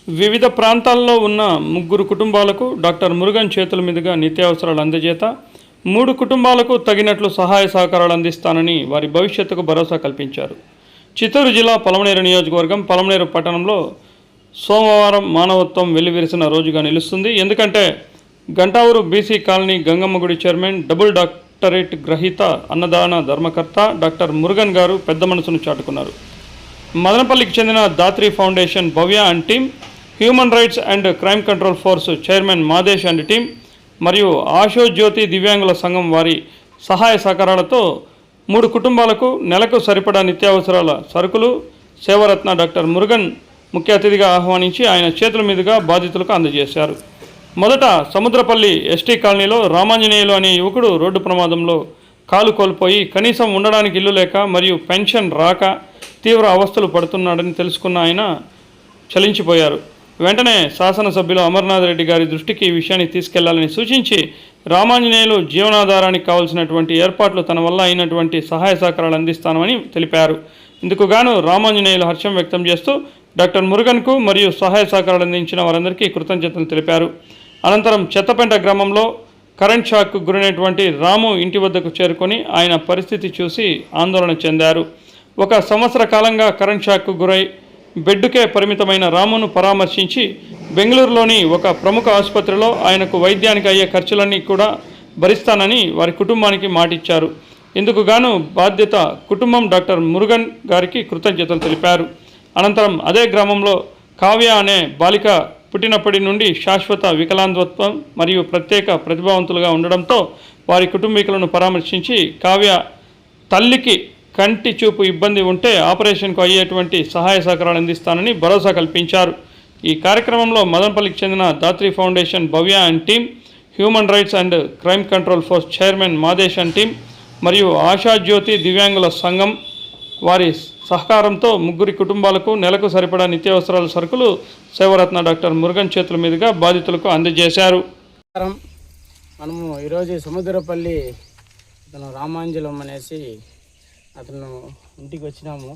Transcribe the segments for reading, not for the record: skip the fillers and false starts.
వివిధ ప్రాంతాల్లో ఉన్న 3 కుటుంబాలకు డాక్టర్ మురుగన్ చేతుల మీదుగా నిత్యావసరాలు అందజేత 3 కుటుంబాలకు తగినట్లు సహాయ సహకారాలు అందిస్తానని వారి భవిష్యత్తుకు భరోసా కల్పించారు. చిత్తూరు జిల్లా పలమనేరు నియోజకవర్గం పలమనేరు పట్టణంలో సోమవారం మానవత్వం వెల్లివిరిసిన రోజుగా నిలుస్తుంది. ఎందుకంటే గంటావూరు బీసీ కాలనీ గంగమ్మ గుడి చైర్మన్, డబుల్ డాక్టరేట్ గ్రహీత, అన్నదాన ధర్మకర్త డాక్టర్ మురుగన్ గారు పెద్ద మనసును చాటుకున్నారు. మదనపల్లికి చెందిన Dhatri foundation Bhavya and team, human rights and crime control force chairman Madesh and team మరియు ఆశో జ్యోతి దివ్యాంగుల సంఘం వారి సహాయ సహకారాలతో 3 కుటుంబాలకు నెలకు సరిపడా నిత్యావసరాల సరుకులు సేవరత్న డాక్టర్ మురుగన్ ముఖ్య అతిథిగా ఆహ్వానించి ఆయన చేతుల మీదుగా బాధితులకు అందజేశారు. మొదట సముద్రపల్లి ఎస్టీ కాలనీలో రామాంజనేయులు అనే యువకుడు రోడ్డు ప్రమాదంలో కాలు కోల్పోయి కనీసం ఉండడానికి ఇల్లు లేక మరియు పెన్షన్ రాక తీవ్ర అవస్థలు పడుతున్నాడని తెలుసుకున్న ఆయన చలించిపోయారు. వెంటనే శాసనసభ్యులు అమర్నాథ్ రెడ్డి గారి దృష్టికి ఈ విషయాన్ని తీసుకెళ్లాలని సూచించి రామాంజనేయులు జీవనాధారానికి కావాల్సినటువంటి ఏర్పాట్లు తన వల్ల అయినటువంటి సహాయ సహకారాలు అందిస్తానని తెలిపారు. ఇందుకు గాను రామాంజనేయులు హర్షం వ్యక్తం చేస్తూ డాక్టర్ మురుగన్కు మరియు సహాయ సహకారాలు అందించిన వారందరికీ కృతజ్ఞతలు తెలిపారు. అనంతరం చెత్తపెంట గ్రామంలో కరెంట్ షాక్కు గురైనటువంటి రాము ఇంటి వద్దకు చేరుకొని ఆయన పరిస్థితి చూసి ఆందోళన చెందారు. 1 సంవత్సర కాలంగా కరెంట్ షాక్కు గురై బెడ్డుకే పరిమితమైన రామును పరామర్శించి బెంగళూరులోని ఒక ప్రముఖ ఆసుపత్రిలో ఆయనకు వైద్యానికి అయ్యే ఖర్చులన్నీ కూడా భరిస్తానని వారి కుటుంబానికి మాటిచ్చారు. ఇందుకు గాను బాధ్యత కుటుంబం డాక్టర్ మురుగన్ గారికి కృతజ్ఞతలు తెలిపారు. అనంతరం అదే గ్రామంలో కావ్య అనే బాలిక పుట్టినప్పటి నుండి శాశ్వత వికలాంగత్వం మరియు ప్రత్యేక ప్రతిభావంతులుగా ఉండడంతో వారి కుటుంబీకులను పరామర్శించి కావ్య తల్లికి కంటి చూపు ఇబ్బంది ఉంటే ఆపరేషన్కు అయ్యేటువంటి సహాయ సహకారాలు అందిస్తానని భరోసా కల్పించారు. ఈ కార్యక్రమంలో మదనపల్లికి చెందిన Dhatri foundation Bhavya and team, human rights and crime control force chairman Madesh and team మరియు ఆశా జ్యోతి దివ్యాంగుల సంఘం వారి సహకారంతో 3 కుటుంబాలకు నెలకు సరిపడా నిత్యావసరాల సరుకులు సేవరత్న డాక్టర్ మురుగన్ చేతుల మీదుగా బాధితులకు అందజేశారు. మనము ఈరోజు సముద్రపల్లి అతను రామాంజలం అనేసి అతను ఇంటికి వచ్చినాము.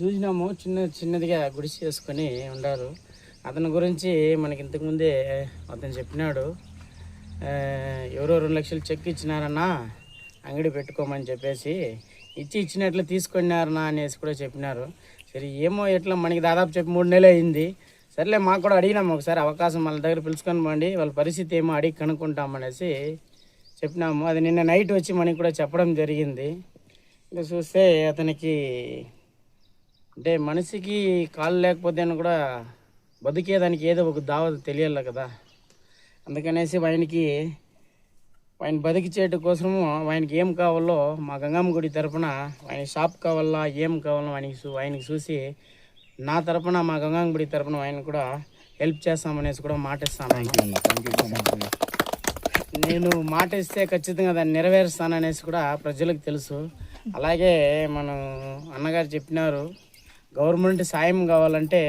చూసినాము, చిన్నదిగా గుడిసి చేసుకొని ఉండారు. అతని గురించి మనకి ఇంతకుముందే అతను చెప్పినాడు. ఎవరో 2 లక్షలు చెక్ ఇచ్చినారన్నా అంగడి పెట్టుకోమని చెప్పేసి ఇచ్చినట్లు తీసుకున్నారనా అనేసి కూడా చెప్పినారు. సరే ఏమో ఎట్లా మనకి దాదాపు చెప్పి 3 నెలలు అయింది. సరేలే మాకు కూడా అడిగినాము, ఒకసారి అవకాశం వాళ్ళ దగ్గర పిలుచుకొని పోండి, వాళ్ళ పరిస్థితి ఏమో అడిగి కనుక్కుంటామనేసి చెప్పినాము. అది నిన్న నైట్ వచ్చి మనకి కూడా చెప్పడం జరిగింది. ఇంకా చూస్తే అతనికి అంటే మనిషికి కాళ్ళు లేకపోతే కూడా బతికేదానికి ఏదో ఒక దావత తెలియాలి కదా. అందుకనేసి ఆయన బతికిచేట కోసము ఆయనకి ఏం కావాలో మా గంగమ్మ గుడి తరపున ఆయన షాప్ కావాలా ఏం కావాలో ఆయనకి చూసి నా తరపున మా గంగమ్మ గుడి తరపున ఆయన కూడా హెల్ప్ చేస్తామనేసి కూడా మాటిస్తాను. నేను మాట ఇస్తే ఖచ్చితంగా దాన్ని నెరవేరుస్తాననేసి కూడా ప్రజలకు తెలుసు. అలాగే మనం అన్నగారు చెప్పినారు, గవర్నమెంట్ సాయం కావాలంటే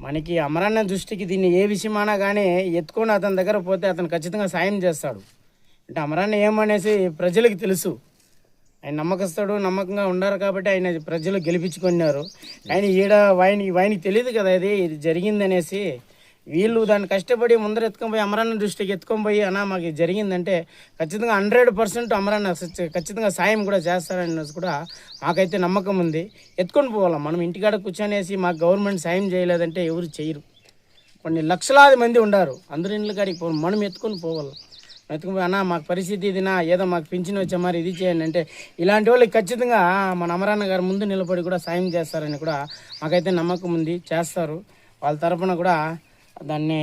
మనకి అమరన్న దృష్టికి దీన్ని ఏ విషయమైనా కానీ ఎత్తుకొని అతని దగ్గర పోతే అతను ఖచ్చితంగా సాయం చేస్తాడు. అంటే అమరన్న ఏమనేసి ప్రజలకు తెలుసు. ఆయన నమ్మకస్తాడు, నమ్మకంగా ఉండారు కాబట్టి ఆయన ప్రజలు గెలిపించుకున్నారు. కానీ ఆయనకి తెలియదు కదా ఇది జరిగిందనేసి. వీళ్ళు దాన్ని కష్టపడి ముందర ఎత్తుకొని పోయి అమరన్న దృష్టికి ఎత్తుకొని పోయి అన్న మాకు జరిగిందంటే ఖచ్చితంగా 100% అమరన్న ఖచ్చితంగా సాయం కూడా చేస్తారనేసి కూడా మాకైతే నమ్మకం ఉంది. ఎత్తుకొని పోవాలి. మనం ఇంటికాడ కూర్చొనేసి మాకు గవర్నమెంట్ సాయం చేయలేదంటే ఎవరు చేయరు. కొన్ని లక్షలాది మంది ఉన్నారు, అందరి ఇండ్ల కాడికి పోవాలి, మనం ఎత్తుకొని పోవాలి. ఎత్తుకొని అన్న మాకు పరిస్థితి ఇదినా, ఏదో మాకు పింఛన్ వచ్చే మరి ఇది చేయండి అంటే ఇలాంటి వాళ్ళకి ఖచ్చితంగా మన అమరన్న గారు ముందు నిలబడి కూడా సాయం చేస్తారని కూడా మాకైతే నమ్మకం ఉంది. చేస్తారు. వాళ్ళ తరపున కూడా దాన్ని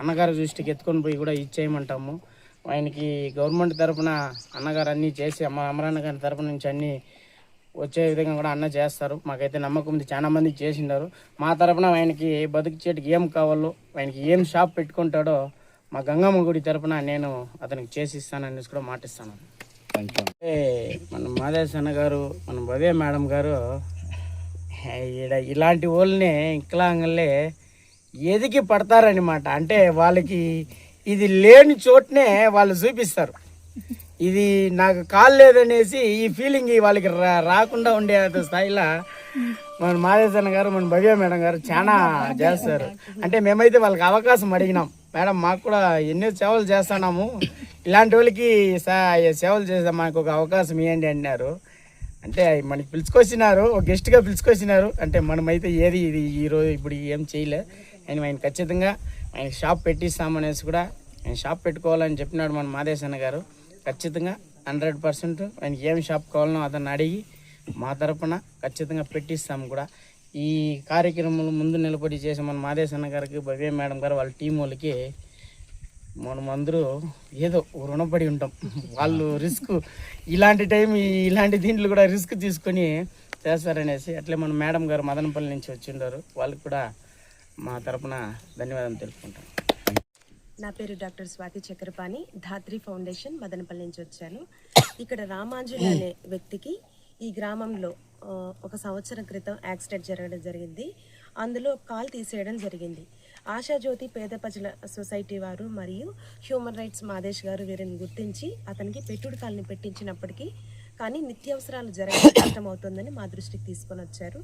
అన్నగారి దృష్టికి ఎత్తుకొని పోయి కూడా ఇచ్చేయమంటాము. ఆయనకి గవర్నమెంట్ తరపున అన్నగారు అన్నీ చేసి అమరన్న గారి తరపు నుంచి అన్నీ వచ్చే విధంగా కూడా అన్న చేస్తారు. మాకైతే నమ్మకం ఉంది. చాలా మంది చేసిండారు. మా తరపున ఆయనకి బతికిచేటికి ఏం కావాలో, ఆయనకి ఏం షాప్ పెట్టుకుంటాడో మా గంగమ్మ గుడి తరపున నేను అతనికి చేసి ఇస్తాననేసి కూడా మాటిస్తాను. మన మాదేశ్ అన్న గారు, మన భవ్య మేడం గారు ఇలాంటి వాళ్ళని ఇంకలాంగల్లే ఎదిగి పడతారనమాట. అంటే వాళ్ళకి ఇది లేని చోటనే వాళ్ళు చూపిస్తారు. ఇది నాకు కాలు లేదనేసి ఈ ఫీలింగ్ వాళ్ళకి రాకుండా ఉండే స్థాయిలో మన మాదేశన్న గారు మన భవ్య మేడం గారు చాలా చేస్తారు. అంటే మేమైతే వాళ్ళకి అవకాశం అడిగినాం, మేడం మాకు కూడా ఎన్నో సేవలు చేస్తున్నాము, ఇలాంటి వాళ్ళకి సేవలు చేద్దాం, మాకు ఒక అవకాశం ఇవ్వండి అన్నారు. అంటే మనకి పిలుచుకొచ్చినారు, ఒక గెస్ట్గా పిలుచుకొచ్చినారు. అంటే మనమైతే ఏది ఇది ఈరోజు ఇప్పుడు ఏం చేయలే. ఆయన ఖచ్చితంగా ఆయన షాప్ పెట్టిస్తామనేసి కూడా ఆయన షాప్ పెట్టుకోవాలని చెప్పినాడు మన మాదేశన్న గారు. ఖచ్చితంగా 100% ఆయనకి ఏం షాప్ కావాలనో అతన్ని అడిగి మా తరపున ఖచ్చితంగా పెట్టిస్తాము కూడా. ఈ కార్యక్రమంలో ముందు నిలబడి చేసే మన మాదేశన్న గారికి, భవ్య మేడం గారు, వాళ్ళ టీం వాళ్ళకి మనమందరూ ఏదో రుణపడి ఉంటాం. వాళ్ళు రిస్క్ ఇలాంటి టైం ఇలాంటి దీంట్లో కూడా రిస్క్ తీసుకొని చేస్తారనేసి. అట్లే మన మేడం గారు మదనపల్లి నుంచి వచ్చిండారు, వాళ్ళకి కూడా మా తరపున ధన్యవాదాలు తెలుపుకుంటాం. నా పేరు డాక్టర్ స్వాతి చక్రపాణి, ధాత్రి ఫౌండేషన్, మదనపల్లి నుంచి వచ్చాను. ఇక్కడ రామాంజలి అనే వ్యక్తికి ఈ గ్రామంలో 1 సంవత్సరం క్రితం యాక్సిడెంట్ జరగడం జరిగింది. అందులో కాలు తీసేయడం జరిగింది. ఆశాజ్యోతి పేద ప్రజల సొసైటీ వారు మరియు హ్యూమన్ రైట్స్ మాదేశ్ గారు వీరిని గుర్తించి అతనికి పెట్టుడు కాలుని పెట్టించినప్పటికీ కానీ నిత్యావసరాలు జరగడం కష్టమవుతుందని మా దృష్టికి తీసుకొని వచ్చారు.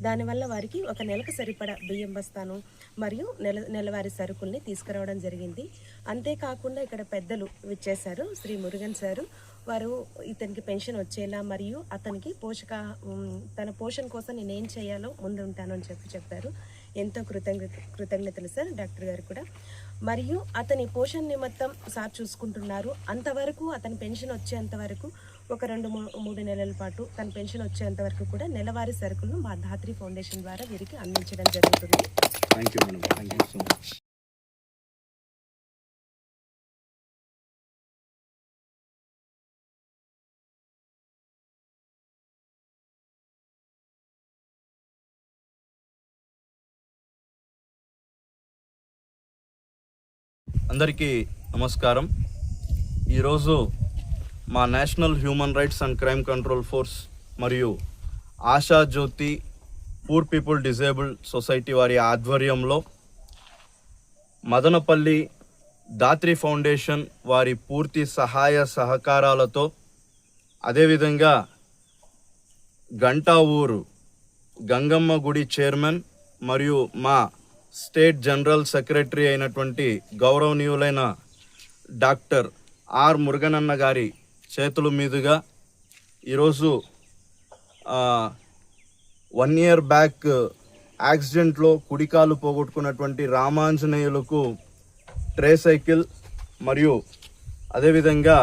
దానివల్ల వారికి 1 నెలకు సరిపడా బియ్యం బస్తాను మరియు నెలవారీ సరుకుల్ని తీసుకురావడం జరిగింది. అంతేకాకుండా ఇక్కడ పెద్దలు విచ్చేశారు, శ్రీ మురుగన్ సారు. వారు ఇతనికి పెన్షన్ వచ్చేలా మరియు అతనికి తన పోషణ కోసం నేనేం చేయాలో ముందు ఉంటాను అని చెప్పారు. ఎంతో కృతజ్ఞతలు సార్ డాక్టర్ గారు కూడా. మరియు అతని పోషణ నిమిత్తం సార్ చూసుకుంటున్నారు. అంతవరకు అతని పెన్షన్ వచ్చేంత వరకు ఒక 2-3 నెలల పాటు తన పెన్షన్ వచ్చేంత వరకు కూడా నెలవారీ సరుకులను మా ధాత్రి ఫౌండేషన్ ద్వారా వీరికి అందించడం జరుగుతుంది. Thank you madam, thank you so much. అందరికీ నమస్కారం. ఈరోజు మా national human rights and crime control force మరియు ఆశాజ్యోతి పూర్ పీపుల్ డిజేబుల్డ్ సొసైటీ వారి ఆధ్వర్యంలో మదనపల్లి ధాత్రి ఫౌండేషన్ వారి పూర్తి సహాయ సహకారాలతో, అదేవిధంగా గంటా ఊరు గంగమ్మ గుడి చైర్మన్ మరియు మా స్టేట్ జనరల్ సెక్రటరీ అయినటువంటి గౌరవనీయులైన డాక్టర్ ఆర్ మురుగనన్న గారి చేతుల మీదుగా ఈరోజు 1 year బ్యాక్ యాక్సిడెంట్లో కుడికాలు పోగొట్టుకున్నటువంటి రామాంజనేయులకు ట్రే సైకిల్ మరియు అదేవిధంగా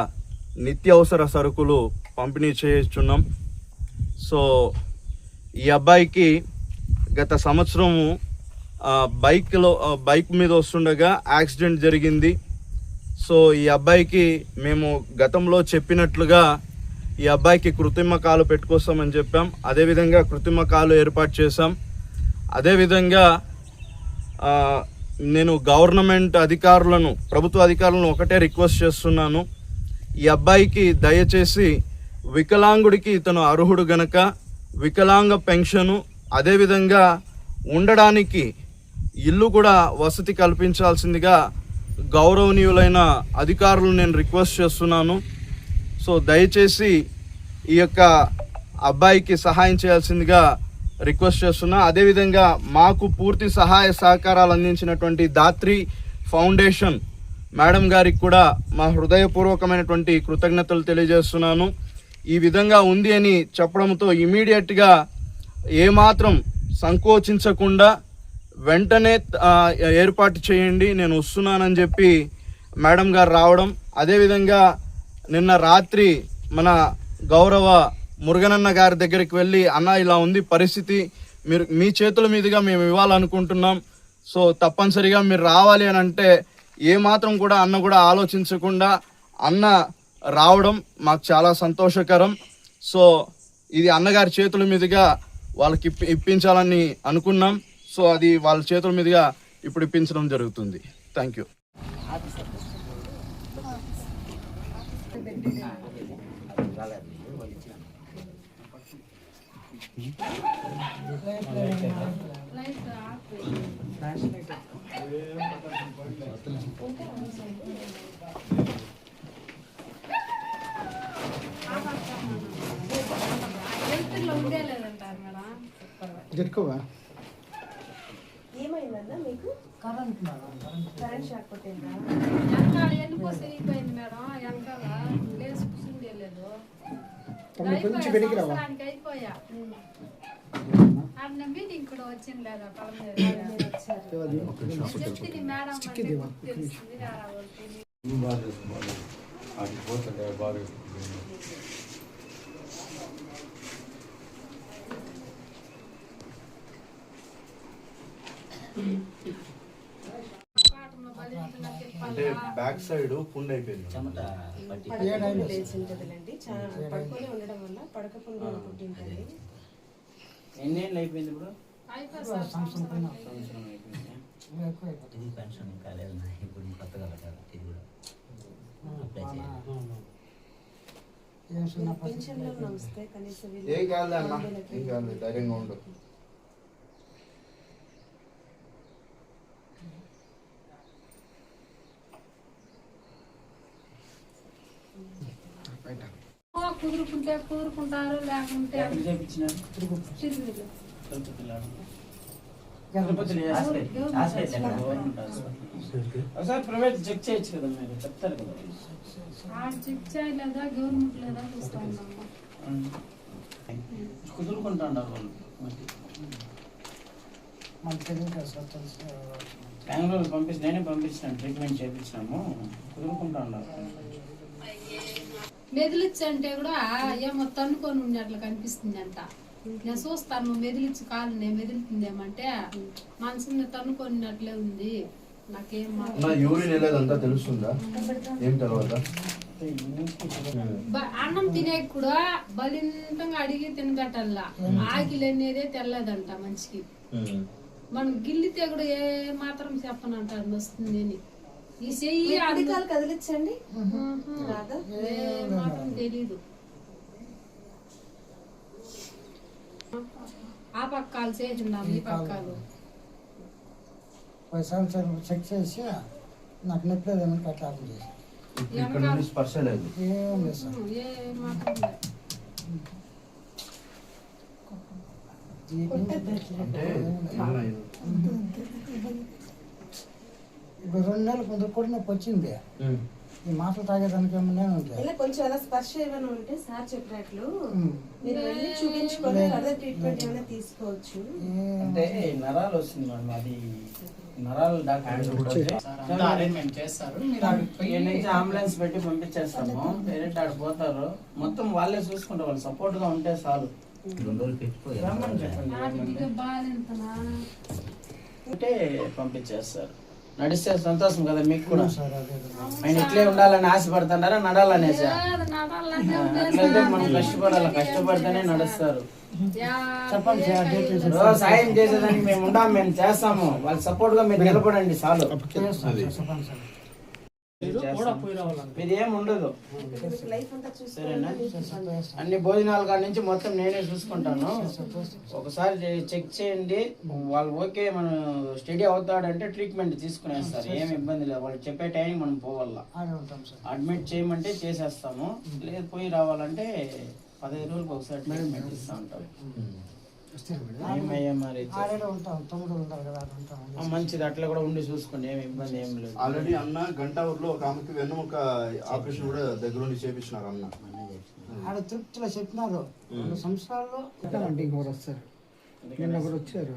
నిత్యావసర సరుకులు పంపిణీ చేస్తున్నాం. సో ఈ అబ్బాయికి గత సంవత్సరము బైక్ మీద వస్తుండగా యాక్సిడెంట్ జరిగింది. సో ఈ అబ్బాయికి మేము గతంలో చెప్పినట్లుగా ఈ అబ్బాయికి కృత్రిమ కాలు పెట్టుకొస్తామని చెప్పాం. అదేవిధంగా కృత్రిమ కాలు ఏర్పాటు చేశాం. అదేవిధంగా నేను గవర్నమెంట్ అధికారులను, ప్రభుత్వ అధికారులను ఒకటే రిక్వెస్ట్ చేస్తున్నాను, ఈ అబ్బాయికి దయచేసి వికలాంగుడికి ఇతను అర్హుడు గనక వికలాంగ పెన్షను, అదేవిధంగా ఉండడానికి ఇల్లు కూడా వసతి కల్పించాల్సిందిగా గౌరవనీయులైన అధికారులు నేను రిక్వెస్ట్ చేస్తున్నాను. సో దయచేసి ఈ యొక్క అబ్బాయికి సహాయం చేయాల్సిందిగా రిక్వెస్ట్ చేస్తున్నా. అదేవిధంగా మాకు పూర్తి సహాయ సహకారాలు అందించినటువంటి ధాత్రి ఫౌండేషన్ మేడం గారికి కూడా మా హృదయపూర్వకమైనటువంటి కృతజ్ఞతలు తెలియజేస్తున్నాను. ఈ విధంగా ఉంది అని చెప్పడంతో ఇమీడియట్గా ఏమాత్రం సంకోచించకుండా వెంటనే ఏర్పాటు చేయండి, నేను వస్తున్నానని చెప్పి మేడం గారు రావడం. అదేవిధంగా నిన్న రాత్రి మన గౌరవ మురుగనన్న గారి దగ్గరికి వెళ్ళి, అన్న ఇలా ఉంది పరిస్థితి, మీ చేతుల మీదుగా మేము ఇవ్వాలనుకుంటున్నాం, సో తప్పనిసరిగా మీరు రావాలి అని అంటే ఏమాత్రం కూడా అన్న కూడా ఆలోచించకుండా అన్న రావడం మాకు చాలా సంతోషకరం. సో ఇది అన్నగారి చేతుల మీదుగా వాళ్ళకి ఇప్పించాలని అనుకున్నాం. సో అది వాళ్ళ చేతుల మీదుగా ఇప్పుడు ఇప్పించడం జరుగుతుంది. Thank you. ఏమైందన్నా మీకు? కరెంట్ షాక్ కొట్టిందా? వెనకాల వెళ్ళిపోతే అయిపోయింది మేడం. వెనకాల లేచి కూర్చుండే లేదు. సంవత్సరానికి అయిపోయా. అన్న మీటింగ్ కూడా వచ్చింది లేదా చెప్తుంది మేడం అంటే తెలుస్తుంది అంటే బ్యాక్ సైడ్ పుండ్ అయిపోయింది. పడుకొని లేచి ఉంటుందిలేండి. పడుకొని ఉండడం వల్ల పడక పుండు పుట్టింటుంది. ఎన్నేళ్ళు అయిపోయింది ఇప్పుడు? సంవత్సరం ఇది పెన్షన్ ఇంకా లేదు ఇప్పుడు కొత్తగా కట్టాలి ఇది కూడా అప్లై చేయాలి. పెన్షన్లో వస్తే కనీసం ఏం కాదు అన్న, ఏం కాదు, ధైర్యంగా ఉండు. కుదురుకుంటే కుదురుకుంటారు, లేకుంటే చేయించినారు తిరుగులు. ఒకసారి ప్రైవేట్ చెక్ చేయొచ్చు కదా, మీరు చెప్తారు కదా. చెక్ చేయలేదా గవర్నమెంట్ లేదా చూస్తా ఉన్నాము. కుదురుకుంటాండారు వాళ్ళు. బెంగళూరు పంపిస్తే నేనే పంపించినాను, ట్రీట్మెంట్ చేయించినాము. కుదురుకుంటా ఉన్నారు. మెదిలిచ్చి అంటే కూడా ఏమో తన్నుకొని ఉన్నట్లు కనిపిస్తుంది అంట. నేను చూస్తాను మెదిలిచ్చి కాదు నేను మెదులుతుందేమంటే మనసుని తన్నుకొనినట్లే ఉంది. నాకేం యూరిన్ వెళ్ళేదంతా తెలుస్తుందా? ఏం తర్వాత అన్నం తినేకి కూడా బలింతంగా అడిగి తినబెట్టల్లా. ఆకిలి అనేదే తెల్లదంట మనిషికి. మనం గిల్లితే కూడా ఏ మాత్రం చెప్పనంటాడు వస్తుంది అని. ఈ చెయ్యి అధికారులు కదిలించండి ఏ మాత్రం తెలీదు. ఆ పక్కాలు చేసిండాము, ఈ పక్కాలు చెక్ చేసి నాకు నొప్పి లేదని కట్టాలని చేసి ఇక్కడ నుండి స్పర్శ లేదు. ఏం లేదు సార్. ఏ మాత్రం అంటే ఇప్పుడు 2 నెలలు కొంచెం కూడా నొప్పి వచ్చింది. ఈ మాటలు తాగేదానికి ఏమన్నా ఉంటాయి. ఇలా కొంచెం అలా స్పర్శ ఏమైనా ఉంటే సార్ చెప్పినట్లు మీరు వెళ్ళి చూపించుకొని అదర్ ట్రీట్మెంట్ ఏమైనా తీసుకోవచ్చు. అంటే నరాలు వస్తుంది మేడం, అది నరాలు డాక్టర్ అరేంజ్మెంట్ చేస్తారు. మీరు ఇక్కడ నుంచి అంబులెన్స్ పెట్టి పంపించేస్తాము. డైరెక్ట్ ఆడ పోతారు, మొత్తం వాళ్ళే చూసుకుంటారు. వాళ్ళు సపోర్ట్ గా ఉంటే చాలు. 2 రోజులు పెట్టిపోయారు. రమ్మని చెప్పండి బాగా అంటే పంపించేస్తారు. నడిస్తే సంతోషం కదా మీకు కూడా. సార్ అదే ఆయన ఇట్లే ఉండాలని ఆశపడుతున్నారా, నడాలనేసా? అట్లయితే మనం కష్టపడాలి, కష్టపడితేనే నడుస్తారు. చెప్పండి సార్, డేట్ వేసి సాయం చేసేదానికి మేము ఉండాం, మేము చేస్తాము. వాళ్ళ సపోర్ట్ గా మీరు నిలబడండి చాలు. చెప్పండి సార్. ఇది ఏం ఉండదు, లైఫ్ అంతా సరేనా? అన్ని భోజనాల కాడ నుంచి మొత్తం నేనే చూసుకుంటాను. ఒకసారి చెక్ చేయండి, వాళ్ళు ఓకే మనం స్టడీ అవుతాడంటే ట్రీట్మెంట్ తీసుకునేస్తారు. ఏమి ఇబ్బంది లేదు. వాళ్ళు చెప్పే టైం మనం పోవాలా. అడ్మిట్ చేయమంటే చేసేస్తాము, లేదు పోయి రావాలంటే 15 రోజులకు ఒకసారి ట్రీట్మెంట్ ఇస్తూ ఉంటాం. మంచిది, అట్లా కూడా ఉండి చూసుకోండి, ఏమి ఇబ్బంది ఏం లేదు. ఆల్రెడీ అన్న గంట ఊర్లో ఒక ఆమెకి వెన్నుముక ఆపరేషన్ కూడా దగ్గరుండి చేపించినారు అన్న. ఆడ తృప్తిలో చెప్పినారు 2 సంవత్సరాల్లో ఇంకొకరు వస్తారు. నిన్న కూడా వచ్చారు.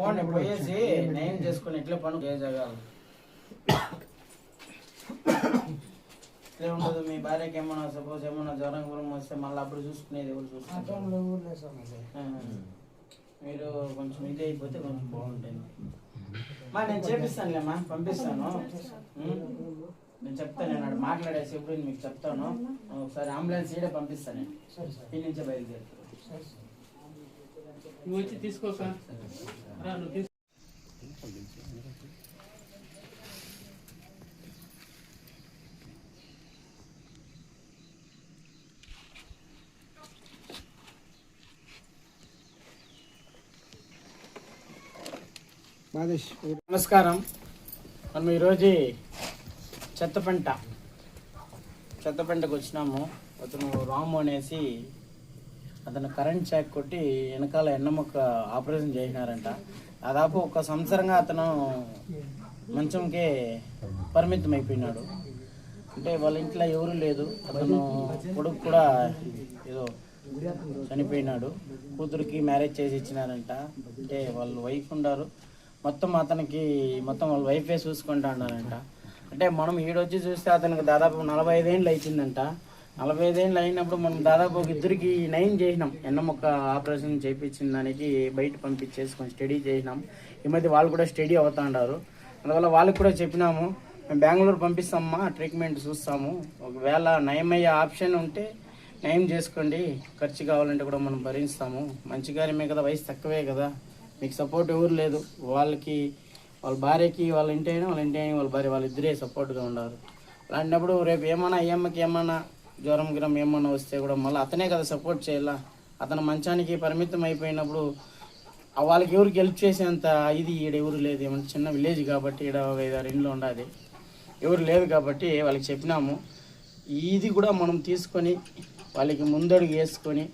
పోండి, పోయేసి నయం చేసుకుని ఇట్లా పనులు చేయగలరు. ఇట్లే ఉండదు. మీ భార్యకి ఏమన్నా సపోజ్ ఏమన్నా జ్వరం గురం వస్తే మళ్ళీ అప్పుడు చూసుకునేది ఎవరు చూసుకుంటారు? మీరు కొంచెం ఇది అయిపోతే కొంచెం బాగుంటుంది. నేను చేపిస్తానులేమ్మా, పంపిస్తాను. నేను చెప్తాను, నేను మాట్లాడేసి ఎప్పుడు మీకు చెప్తాను. ఒకసారి అంబులెన్స్ ఈడే పంపిస్తాను. నేను ఈ నుంచే బయలుదేరుతాను. నువ్వు వచ్చి తీసుకోక నమస్కారం. మనం ఈరోజు చెత్తపెంటకు వచ్చినాము. అతను రాము అనేసి అతను కరెంట్ షాక్ కొట్టి వెనకాల ఎన్నముక్క ఆపరేషన్ చేసినారంట. దాదాపు 1 సంవత్సరంగా అతను మంచంకే పరిమితం అయిపోయినాడు. అంటే వాళ్ళ ఇంట్లో ఎవరు లేదు, అతను కొడుకు కూడా ఏదో చనిపోయినాడు. కూతురికి మ్యారేజ్ చేసి ఇచ్చినారంట. అంటే వాళ్ళు వైఫ్ ఉన్నారు, మొత్తం వాళ్ళ వైఫే చూసుకుంటా ఉన్నారంట. అంటే మనం ఈడొచ్చి చూస్తే అతనికి దాదాపు 45 ఏళ్ళు అవుతుందంట. 45 ఏళ్ళు అయినప్పుడు మనం దాదాపు ఒక 2కి నయం చేసినాం. ఎన్నముక్క ఆపరేషన్ చేయించిన దానికి బయట పంపించేసుకొని స్టడీ చేసినాం. ఈ మధ్య వాళ్ళు కూడా స్టడీ అవుతా ఉన్నారు. అందువల్ల వాళ్ళకి కూడా చెప్పినాము, మేము బెంగళూరు పంపిస్తామమ్మా, ట్రీట్మెంట్ చూస్తాము, ఒకవేళ నయమయ్యే ఆప్షన్ ఉంటే నయం చేసుకోండి, ఖర్చు కావాలంటే కూడా మనం భరిస్తాము, మంచి కార్యమే కదా, వయసు తక్కువే కదా, మీకు సపోర్ట్ ఎవరు లేదు, వాళ్ళ భార్యకి వాళ్ళ ఇంటి అయినా వాళ్ళ భార్య వాళ్ళిద్దరే సపోర్ట్గా ఉన్నారు. అలాంటప్పుడు రేపు ఏమన్నా అయ్యమ్మకి ఏమన్నా జ్వరం గిరం ఏమన్నా వస్తే కూడా మళ్ళీ అతనే కదా సపోర్ట్ చేయాలా. అతను మంచానికి పరిమితం అయిపోయినప్పుడు వాళ్ళకి ఎవరికి హెల్ప్ చేసేంత ఇది ఈడ ఎవరు లేదు. ఏమంటే చిన్న విలేజ్ కాబట్టి ఈడ 5-6 ఇండ్లు ఉండాలి, ఎవరు లేదు కాబట్టి వాళ్ళకి చెప్పినాము. ఇది కూడా మనం తీసుకొని వాళ్ళకి ముందడుగు వేసుకొని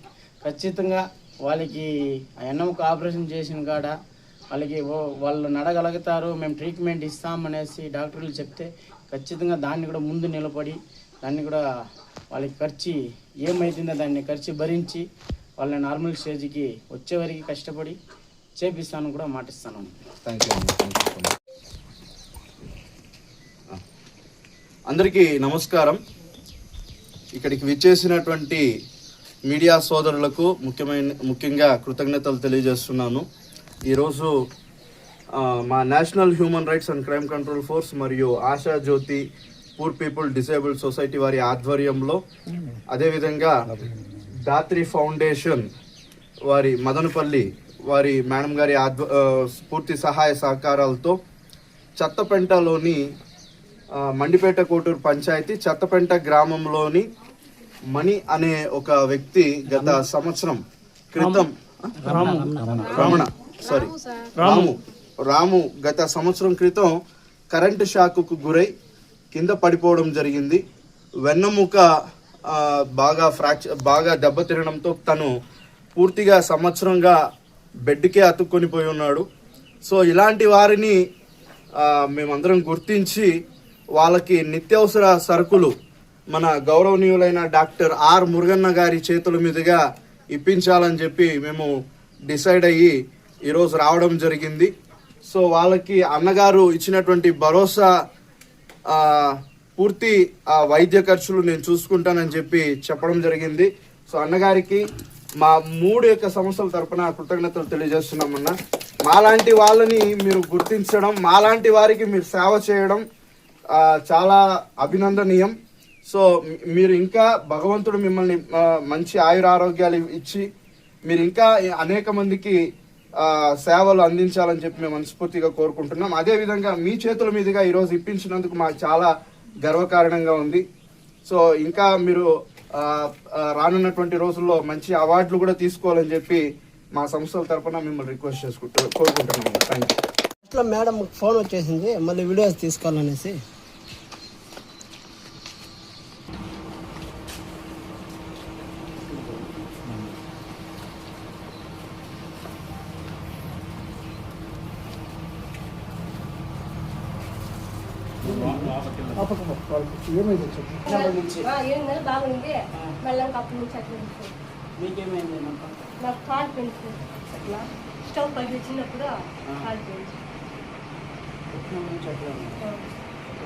ఖచ్చితంగా వాళ్ళకి ఎన్నముక ఆపరేషన్ చేసిన కాడ వాళ్ళకి వాళ్ళు నడగలుగుతారు, మేము ట్రీట్మెంట్ ఇస్తామనేసి డాక్టర్లు చెప్తే ఖచ్చితంగా దాన్ని కూడా ముందు నిలబడి దాన్ని కూడా వాళ్ళకి ఖర్చు ఏమవుతుందో దాన్ని ఖర్చు భరించి వాళ్ళని నార్మల్ స్టేజ్కి వచ్చేవరకు కష్టపడి చేపిస్తాను కూడా మాటిస్తాను. థ్యాంక్ యూ అండి. అందరికీ నమస్కారం. ఇక్కడికి విచ్చేసినటువంటి మీడియా సోదరులకు ముఖ్యంగా కృతజ్ఞతలు తెలియజేస్తున్నాను. ఈరోజు మా national human rights and crime control force మరియు ఆశా జ్యోతి పూర్ పీపుల్ డిసేబుల్డ్ సొసైటీ వారి ఆధ్వర్యంలో, అదేవిధంగా ధాత్రి ఫౌండేషన్ వారి మదనపల్లి వారి మేడం గారి పూర్తి సహాయ సహకారాలతో చెత్తపెంటలోని మండిపేట కోటూరు పంచాయతీ చెత్తపెంట గ్రామంలోని మణి అనే ఒక వ్యక్తి గత సంవత్సరం క్రితం రాము గత సంవత్సరం క్రితం కరెంటు షాకుకు గురై కింద పడిపోవడం జరిగింది. వెన్నెముక బాగా దెబ్బతినడంతో తను పూర్తిగా సంవత్సరంగా బెడ్కే అతుక్కొని పోయి ఉన్నాడు. సో ఇలాంటి వారిని మేమందరం గుర్తించి వాళ్ళకి నిత్యావసర సరుకులు మన గౌరవనీయులైన డాక్టర్ ఆర్ మురుగన్న గారి చేతుల మీదుగా ఇప్పించాలని చెప్పి మేము డిసైడ్ అయ్యి ఈరోజు రావడం జరిగింది. సో వాళ్ళకి అన్నగారు ఇచ్చినటువంటి భరోసా పూర్తి వైద్య ఖర్చులు నేను చూసుకుంటానని చెప్పి చెప్పడం జరిగింది. సో అన్నగారికి మా 3 సంస్థల తరపున కృతజ్ఞతలు తెలియజేస్తున్నామన్నా. మాలాంటి వాళ్ళని మీరు గుర్తించడం, మాలాంటి వారికి మీరు సేవ చేయడం చాలా అభినందనీయం. సో మీరు ఇంకా భగవంతుడు మిమ్మల్ని మంచి ఆయురారోగ్యాలు ఇచ్చి మీరు ఇంకా అనేక మందికి సేవలు అందించాలని చెప్పి మేము మనస్ఫూర్తిగా కోరుకుంటున్నాం. అదేవిధంగా మీ చేతుల మీదుగా ఈరోజు ఇప్పించినందుకు మాకు చాలా గర్వకారణంగా ఉంది. సో ఇంకా మీరు రానున్నటువంటి రోజుల్లో మంచి అవార్డులు కూడా తీసుకోవాలని చెప్పి మా సంస్థల తరఫున మిమ్మల్ని రిక్వెస్ట్ కోరుకుంటున్నాము. Thank you. అట్లా మేడం ఫోన్ వచ్చేసింది, మళ్ళీ వీడియోస్ తీసుకోవాలనేసి. ఏమైంది చెప్పు. 7 నెలలు బాగుంది, మళ్ళీ అప్పటి నుంచి అట్లా మీకేమైంది? నాకు కాలు పెంచు అట్లా స్టవ్ పైకి చిన్నప్పుడు కాలు పెంచు.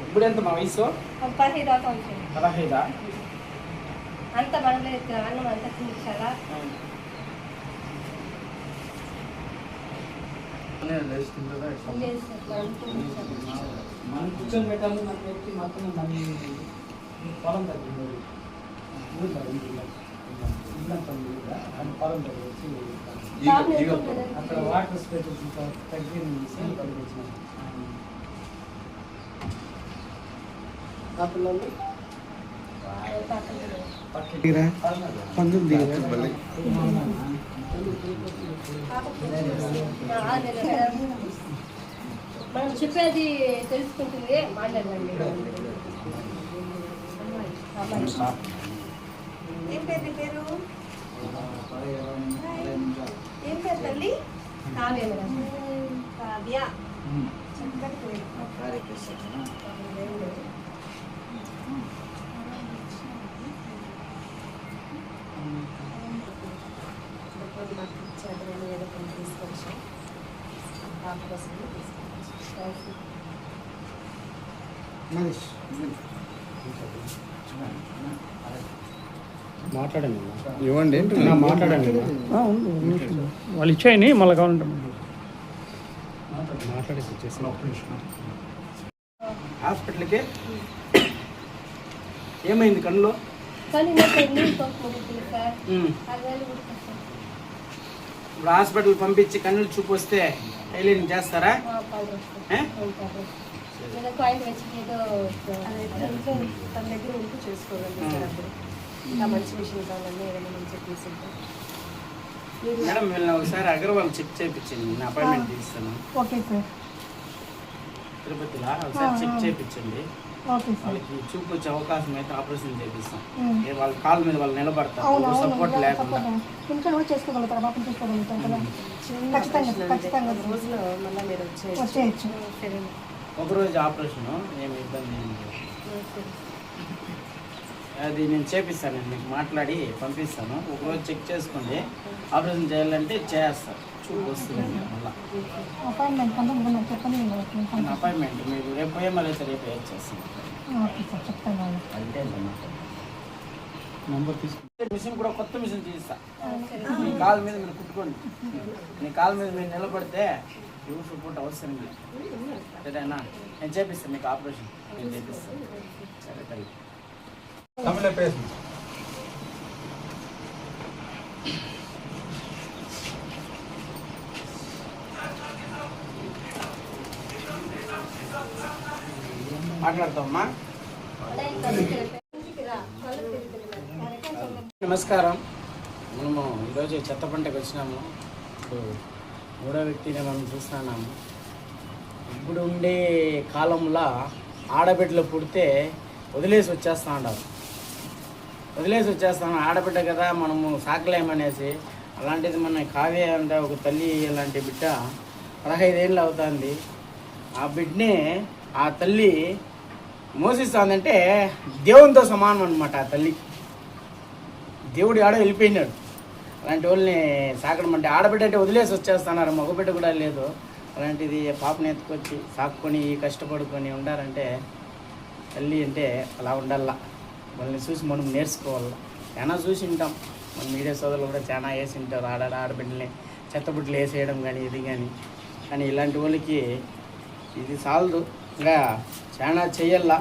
ఇప్పుడు ఎంత మా వయసు? 15 దాకా ఉంటుంది. 15 అంత పడలేదు, అన్నం అంతా తినిపించాలా. మనం కూర్చొని పెట్టాలి, మన వ్యక్తి మొత్తం పొలం తగ్గింది, పొలం తగ్గి అక్కడ వాటర్ స్పేసెస్ తగ్గింది. ఆ పిల్లలు మనం చెప్పేది తెలుసుకుంటుంది, మాట్లాడండి. ఏం పేరు నీ పేరు? ఏం పేరు తల్లి? కావ్య మేడం. కావ్య చక్కటి పేరు. నరేష్ మాట్లాడండి ఇవ్వండి మాట్లాడండి వాళ్ళు ఇచ్చాయని మళ్ళీ కావాలంటే మాట్లాడేసి వచ్చేసి హాస్పిటల్కి ఏమైంది కన్నులో? కానీ నాకు నీళ్ళు తోకముడుతుంది సార్. అరవేలు కూడా ఇప్పుడు హాస్పిటల్ పంపించి కన్నులు చూపు వస్తే టైలరింగ్ చేస్తారా? కాయిన్ వచ్చి ఏదో తన దగ్గర ఉంటూ చేసుకోగలరు సార్. అప్పుడు ఇంకా మంచి మిషన్ కావాలన్నా ఏదైనా మంచిగా తీసుకుంటాం. మేడం వీళ్ళని ఒకసారి అగర్వాల్ చెక్ చేయించండి, నేను అపాయింట్మెంట్ తీస్తాను. Okay sir. తిరుపతిలో ఒకసారి చెక్ చేయించండి. Okay sir. వాళ్ళకి చూపు వచ్చే అవకాశం అయితే ఆపరేషన్ చేపిస్తాం. వాళ్ళ కాళ్ళ మీద వాళ్ళు నిలబడతారు, సపోర్ట్ లేకుండా. ఇంట్లో కూడా చేసుకోగలుగుతారా? బాబు చేసుకోగలుగుతారు కదా? ఖచ్చితంగా రోజులో మళ్ళీ మీరు వచ్చేయచ్చు. ఒకరోజు ఆపరేషన్, ఏమి ఇబ్బంది ఏమి లేదు. అది నేను చేపిస్తాను, నేను మీకు మాట్లాడి పంపిస్తాను. ఒకరోజు చెక్ చేసుకోండి, ఆపరేషన్ చేయాలంటే చేస్తారు, చూపు వస్తుంది. మళ్ళీ అపాయింట్మెంట్ కన్నా చెప్పండి. అపాయింట్మెంట్ మీకు రేపు పోయే మళ్ళీ అయితే రేపు చేస్తాను. ఓకే సార్, చెప్తాను. నెంబర్ తీసుకుంటే మిషన్ కూడా కొత్త మిషన్ తీస్తా. మీ కాళ్ళ మీద మీరు కుట్టుకోండి, మీ కాళ్ళ మీద మీరు నిలబడితే ఎవరు సపోర్ట్ అవసరం లేదు. సరేనా? నేను చేపిస్తాను మీకు ఆపరేషన్, నేను చేపిస్తాను. సరే తల్లి. మాట్లాడతామమ్మా. నమస్కారం. మనము ఈరోజు చెత్త పంటకు వచ్చినాము. ఇప్పుడు మూడో వ్యక్తిని మనం చూస్తున్నాము. ఇప్పుడు ఉండే కాలంలో ఆడబిడ్డలు పుడితే వదిలేసి వచ్చేస్తాను. ఆడబిడ్డ కదా మనము సాకలేమనేసి. అలాంటిది మన కావ్య అంటే ఒక తల్లి అలాంటి బిడ్డ 15 ఏళ్ళు అవుతుంది. ఆ బిడ్డని ఆ తల్లి మోసిస్తుందంటే దేవునితో సమానం అనమాట. ఆ తల్లి దేవుడు ఆడ వెళ్ళిపోయినాడు. అలాంటి వాళ్ళని సాకడం అంటే, ఆడబిడ్డ అంటే వదిలేసి వచ్చేస్తున్నారు, మగబిడ్డ కూడా లేదు. అలాంటిది పాపని ఎత్తుకొచ్చి సాక్కుని కష్టపడుకొని ఉండాలంటే తల్లి అంటే అలా ఉండాల. వాళ్ళని చూసి మనం నేర్చుకోవాలి. చాలా చూసి ఉంటాం, మన మీడియా సోదరులు కూడా చాలా వేసి ఉంటారు. ఆడబిడ్డల్ని చెత్తబుడ్లు వేసేయడం కానీ ఇది కానీ ఇలాంటి వాళ్ళకి ఇది చాలదు, ఇంకా చాలా చెయ్యాల.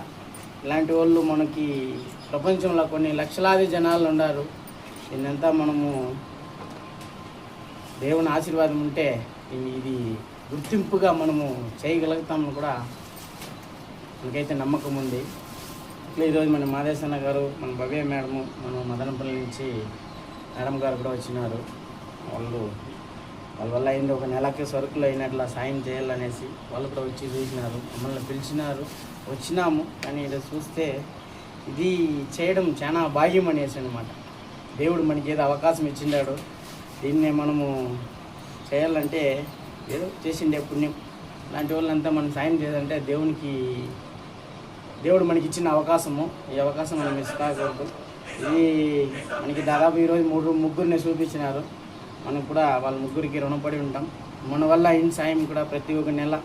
ఇలాంటి వాళ్ళు మనకి ప్రపంచంలో కొన్ని లక్షలాది జనాలు ఉన్నారు. దీన్నంతా మనము దేవుని ఆశీర్వాదం ఉంటే ఇది గుర్తింపుగా మనము చేయగలుగుతామని కూడా మనకైతే నమ్మకం ఉంది. ఇట్లా ఈరోజు మన మాదేశన్న గారు, మన భవ్య మేడము, మన మదనపల్లి నుంచి మేడం గారు కూడా వచ్చినారు. వాళ్ళ వల్ల అయింది, ఒక నెలకి సరుకులు అయినట్లా సాయం చేయాలనేసి వాళ్ళు కూడా వచ్చి చూసినారు, మమ్మల్ని పిలిచినారు. వచ్చినాము, కానీ ఇలా చూస్తే ఇది చేయడం చాలా భాగ్యం అనేసి అనమాట. దేవుడు మనకి ఏదో అవకాశం ఇచ్చిండాడు, దీన్నే మనము చేయాలంటే ఏదో చేసిండే పుణ్యం. ఇలాంటి వాళ్ళంతా మనం సాయం చేయాలంటే దేవుడు మనకి ఇచ్చిన అవకాశము. ఈ అవకాశం మనం మిస్ కాకూడదు. ఇది మనకి దాదాపు ఈరోజు ముగ్గురిని చూపించినారు. మనం కూడా వాళ్ళ ముగ్గురికి రుణపడి ఉంటాం. మన వల్ల అయిన సాయం కూడా ప్రతి ఒక్క నెల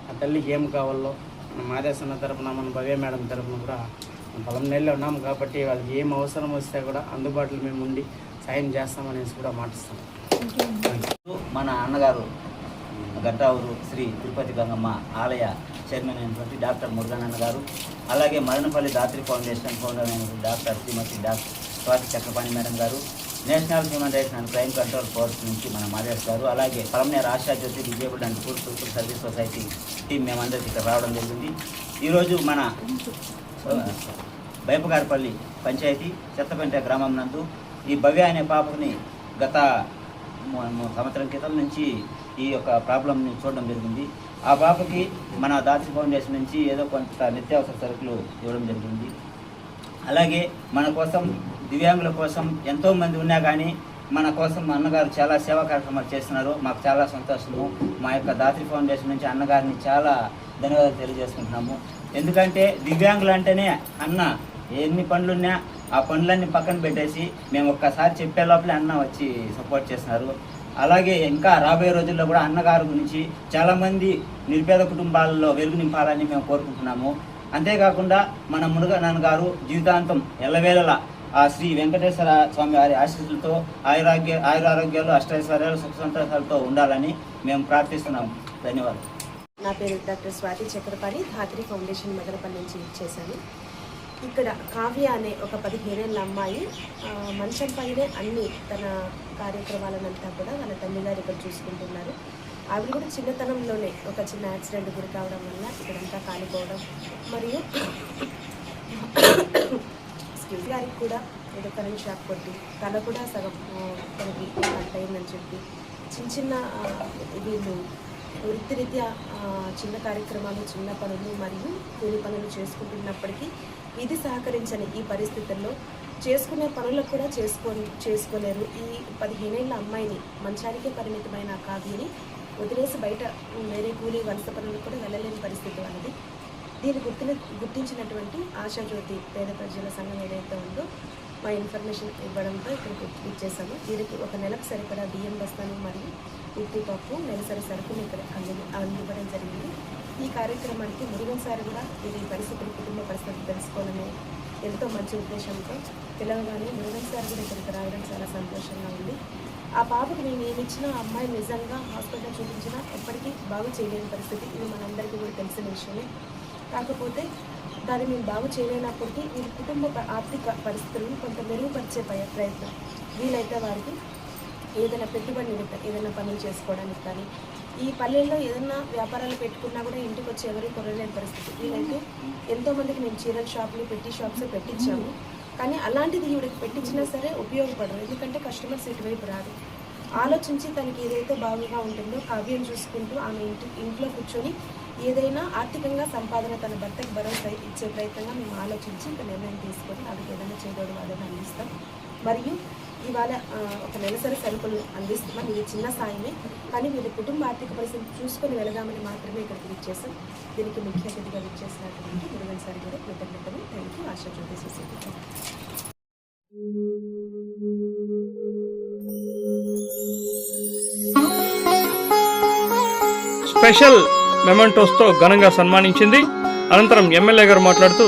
ఆ తల్లికి ఏం కావాలో మన మాదేశన్న తరపున, మన భవ్య మేడం తరపున కూడా పొలం నెలలో ఉన్నాము కాబట్టి వాళ్ళకి ఏం అవసరం వస్తే కూడా అందుబాటులో మేము ఉండి సాయం చేస్తామనేసి కూడా మాటిస్తాం. మన అన్నగారు గట్టావూరు శ్రీ తిరుపతి గంగమ్మ ఆలయ చైర్మన్ అయినటువంటి డాక్టర్ మురుగన్ గారు, అలాగే మదనపల్లి దాత్రి ఫౌండేషన్ ఫౌండర్ అయినటువంటి డాక్టర్ శ్రీమతి స్వాతి చక్రపాణి మేడం గారు, national human rights and crime control force నుంచి మన మాదేశ్ గారు, అలాగే Palamaner Ashajyothi disabled and poor people service society team మేమందరికీ ఇక్కడ రావడం జరిగింది. ఈరోజు మన బైపగారిపల్లి పంచాయతీ చెత్తపెంట గ్రామం నందు ఈ భవ్య అనే పాపని గత సంవత్సరం క్రితం నుంచి ఈ యొక్క ప్రాబ్లంని చూడడం జరిగింది. ఆ పాపకి మన దాత్రి ఫౌండేషన్ నుంచి ఏదో కొంత నిత్యావసర సరుకులు ఇవ్వడం జరిగింది. అలాగే మన కోసం దివ్యాంగుల కోసం ఎంతోమంది ఉన్నా కానీ మన కోసం మా అన్నగారు చాలా సేవా కార్యక్రమాలు చేస్తున్నారు. మాకు చాలా సంతోషము. మా యొక్క దాత్రి ఫౌండేషన్ నుంచి అన్నగారిని చాలా ధన్యవాదాలు తెలియజేసుకుంటున్నాము. ఎందుకంటే దివ్యాంగులు అంటేనే అన్న ఎన్ని పనులున్నా ఆ పనులన్నీ పక్కన పెట్టేసి మేము ఒక్కసారి చెప్పే లోపలే అన్న వచ్చి సపోర్ట్ చేస్తున్నారు. అలాగే ఇంకా రాబోయే రోజుల్లో కూడా అన్నగారి గురించి చాలామంది నిరుపేద కుటుంబాలలో వెలుగు నింపాలని మేము కోరుకుంటున్నాము. అంతేకాకుండా మన మురుగన్ గారు జీవితాంతం ఎల్లవేళలా ఆ శ్రీ వెంకటేశ్వర స్వామి వారి ఆశీస్సులతో ఆయురారోగ్యాలు అష్టైశ్వర్యాలు సుఖ సంతోషాలతో ఉండాలని మేము ప్రార్థిస్తున్నాము. ధన్యవాదాలు. నా పేరు డాక్టర్ స్వాతి చక్రపాణి, ధాత్రి ఫౌండేషన్ మదనపల్లి నుంచి చేశాను. ఇక్కడ కావ్య అనే ఒక 17 ఏళ్ళ అమ్మాయి మంచం పైనే అన్ని తన కార్యక్రమాలనంతా కూడా వాళ్ళ తల్లి గారు ఇక్కడ చూసుకుంటున్నారు. ఆవిడ కూడా చిన్నతనంలోనే ఒక చిన్న యాక్సిడెంట్ గురి కావడం వల్ల ఇక్కడంతా కాలిపోవడం, మరియు గారికి కూడా ఏదో కరెంట్ షాక్ కొట్టి తల కూడా సగం తనకి అయిందని చెప్పి చిన్న వీళ్ళు వృత్తిరీత్యా చిన్న కార్యక్రమాలు, చిన్న పనులు మరియు కూలి పనులు చేసుకుంటున్నప్పటికీ ఇది సహకరించని ఈ పరిస్థితుల్లో చేసుకునే పనులకు కూడా చేసుకోలేరు. ఈ 17 ఏళ్ళ అమ్మాయిని మంచానికే పరిమితమైన కావ్యని వదిలేసి బయట వేరే కూలి వలస పనులకు కూడా వెళ్ళలేని పరిస్థితి అనేది. దీన్ని గుర్తించినటువంటి ఆశాజ్యోతి పేద ప్రజల సంఘం ఏదైతే ఉందో మా ఇన్ఫర్మేషన్ ఇవ్వడంతో ఇక్కడికి ఇచ్చేసాము. వీరికి ఒక నెలకు సరిపడా బియ్యం బస్తాను మరియు ఉప్పు పప్పు నెలసరి సరుకులు ఇక్కడ అందివ్వడం జరిగింది. ఈ కార్యక్రమానికి మురుగన్ సార్ కూడా వీరి పరిస్థితులు, కుటుంబ పరిస్థితులు తెలుసుకోవాలనే ఎంతో మంచి ఉద్దేశంతో పిలవగానే మురుగన్ సార్ కూడా ఇక్కడికి రావడం చాలా సంతోషంగా ఉంది. ఆ పాపకు మేము ఏమిచ్చినా ఆ అమ్మాయి నిజంగా హాస్పిటల్ చూపించినా ఎప్పటికీ బాగు చేయలేని పరిస్థితి. ఇది మనందరికీ కూడా తెలిసిన విషయమే. కాకపోతే దాన్ని మేము బాగు చేయలేనప్పటికీ వీరి కుటుంబ ఆర్థిక పరిస్థితులను కొంత మెరుగుపరిచే ప్రయత్నం వీలైతే వారికి ఏదైనా పెట్టుబడి నిమిత్తం ఏదైనా పనులు చేసుకోవడానికి కానీ, ఈ పల్లెల్లో ఏదైనా వ్యాపారాలు పెట్టుకున్నా కూడా ఇంటికి వచ్చి ఎవరికి కొనలేని పరిస్థితి. వీలైతే ఎంతోమందికి మేము చీరల షాపులు, పెట్టి షాప్స్ పెట్టించాము. కానీ అలాంటిది ఈవిడకి పెట్టించినా సరే ఉపయోగపడరు. ఎందుకంటే కస్టమర్స్ ఇటువైపు రాదు. ఆలోచించి తనకి ఏదైతే బాగుగా ఉంటుందో కావ్యం చూసుకుంటూ ఆమె ఇంట్లో కూర్చొని ఏదైనా ఆర్థికంగా సంపాదన తన భర్తకు భరోసా ఇచ్చే ప్రయత్నంగా మేము ఆలోచించి ఇంకా నిర్ణయం తీసుకొని ఆవిడకి ఏదైనా చేదోడు వాదన అందిస్తాం. మరియు ఇవాళ ఒక నెలసరి సరుకులు అందిస్తున్నాం. ఇది చిన్న సాయమే, కానీ వీరి కుటుంబ ఆర్థిక పరిస్థితి చూసుకొని వెళదామని మాత్రమే ఇక్కడికి విచ్చేసాం. దీనికి ముఖ్య అతిథిగా విచ్చేసినటువంటి మురుగన్ సార్ కూడా కృతజ్ఞతలు. Thank you. Ashajyothi society. Special మెమెంటోస్తో ఘనంగా సన్మానించింది. అనంతరం ఎమ్మెల్యే గారు మాట్లాడుతూ